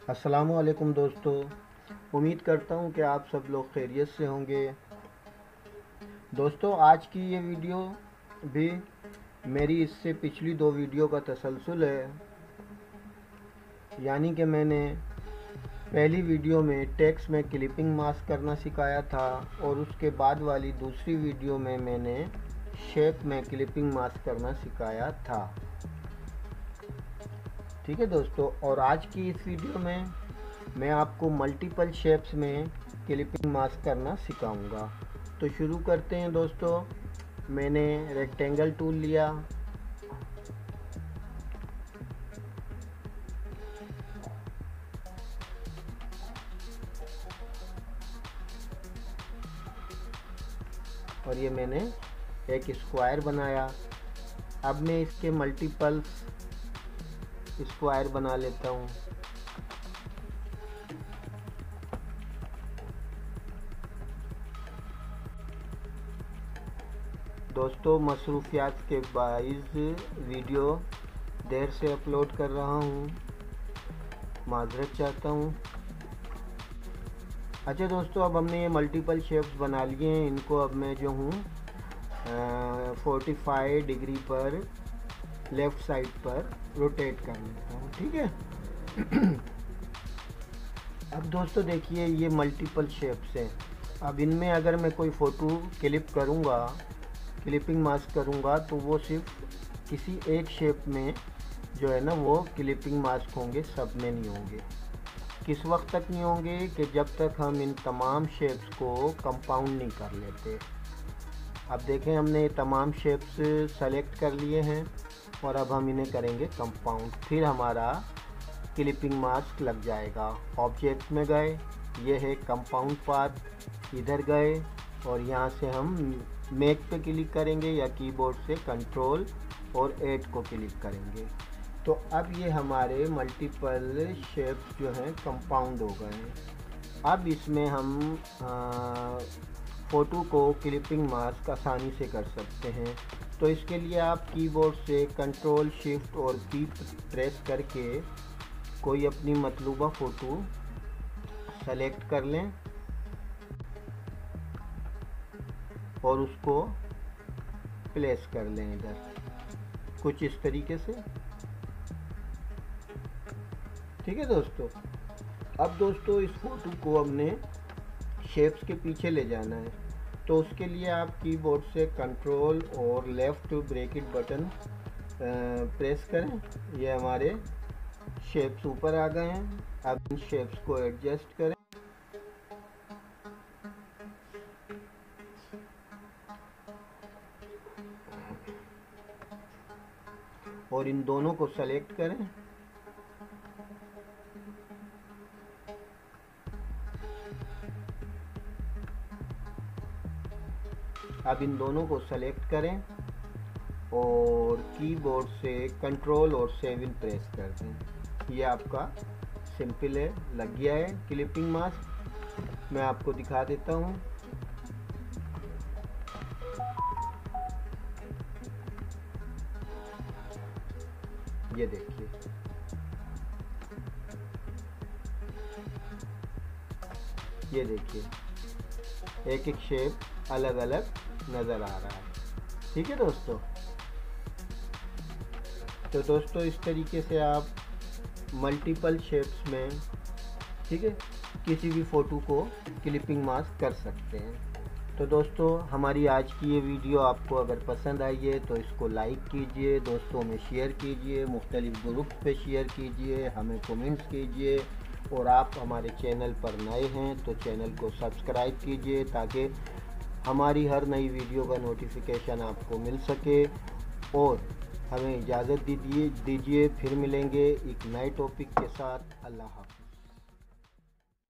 अस्सलामुअलैकुम दोस्तों, उम्मीद करता हूँ कि आप सब लोग खैरियत से होंगे। दोस्तों, आज की ये वीडियो भी मेरी इससे पिछली दो वीडियो का तसलसल है। यानी कि मैंने पहली वीडियो में टेक्स्ट में क्लिपिंग मास्क करना सिखाया था और उसके बाद वाली दूसरी वीडियो में मैंने शेप में क्लिपिंग मास्क करना सिखाया था। ठीक है दोस्तों, और आज की इस वीडियो में मैं आपको मल्टीपल शेप्स में क्लिपिंग मास्क करना सिखाऊंगा। तो शुरू करते हैं दोस्तों। मैंने रेक्टेंगल टूल लिया, और ये मैंने एक स्क्वायर बनाया। अब मैं इसके मल्टीपल्स स्क्वायर बना लेता हूँ। दोस्तों, मसरूफियात के बाइस वीडियो देर से अपलोड कर रहा हूँ, माजरत चाहता हूँ। अच्छा दोस्तों, अब हमने ये मल्टीपल शेप्स बना लिए हैं। इनको अब मैं जो हूँ 45 डिग्री पर लेफ़्ट साइड पर रोटेट कर लेता हूँ। ठीक है। अब दोस्तों देखिए, ये मल्टीपल शेप्स हैं। अब इनमें अगर मैं कोई फ़ोटो क्लिप करूँगा, क्लिपिंग मास्क करूँगा, तो वो सिर्फ किसी एक शेप में जो है ना वो क्लिपिंग मास्क होंगे, सब में नहीं होंगे। किस वक्त तक नहीं होंगे कि जब तक हम इन तमाम शेप्स को कंपाउंड नहीं कर लेते। अब देखें, हमने ये तमाम शेप्स सेलेक्ट कर लिए हैं और अब हम इन्हें करेंगे कंपाउंड। फिर हमारा क्लिपिंग मास्क लग जाएगा। ऑब्जेक्ट में गए, ये है कंपाउंड पाथ, इधर गए और यहाँ से हम मेक पे क्लिक करेंगे या कीबोर्ड से कंट्रोल और 8 को क्लिक करेंगे। तो अब ये हमारे मल्टीपल शेप्स जो हैं कंपाउंड हो गए हैं। अब इसमें हम फ़ोटो को क्लिपिंग मास्क आसानी से कर सकते हैं। तो इसके लिए आप कीबोर्ड से कंट्रोल शिफ्ट और पी प्रेस करके कोई अपनी मतलूबा फ़ोटो सेलेक्ट कर लें और उसको प्लेस कर लें इधर, कुछ इस तरीके से। ठीक है दोस्तों। अब दोस्तों, इस फ़ोटो को हमने शेप्स के पीछे ले जाना है। तो उसके लिए आप कीबोर्ड से कंट्रोल और लेफ़्ट ब्रैकेट बटन प्रेस करें। ये हमारे शेप्स ऊपर आ गए हैं। अब इन शेप्स को एडजस्ट करें और इन दोनों को सेलेक्ट करें। अब इन दोनों को सेलेक्ट करें और कीबोर्ड से कंट्रोल और 7 प्रेस कर दें। ये आपका सिंपल है, लग गया है क्लिपिंग मास्क। मैं आपको दिखा देता हूँ। ये देखिए, ये देखिए, एक एक शेप अलग अलग नज़र आ रहा है। ठीक है दोस्तों। तो दोस्तों, इस तरीके से आप मल्टीपल शेप्स में, ठीक है, किसी भी फ़ोटो को क्लिपिंग मास्क कर सकते हैं। तो दोस्तों, हमारी आज की ये वीडियो आपको अगर पसंद आई है तो इसको लाइक कीजिए, दोस्तों में शेयर कीजिए, मुख्तलिफ ग्रुप्स पे शेयर कीजिए, हमें कमेंट्स कीजिए। और आप हमारे चैनल पर नए हैं तो चैनल को सब्सक्राइब कीजिए ताकि हमारी हर नई वीडियो का नोटिफिकेशन आपको मिल सके। और हमें इजाज़त दीजिए। फिर मिलेंगे एक नए टॉपिक के साथ। अल्लाह हाफ़िज़।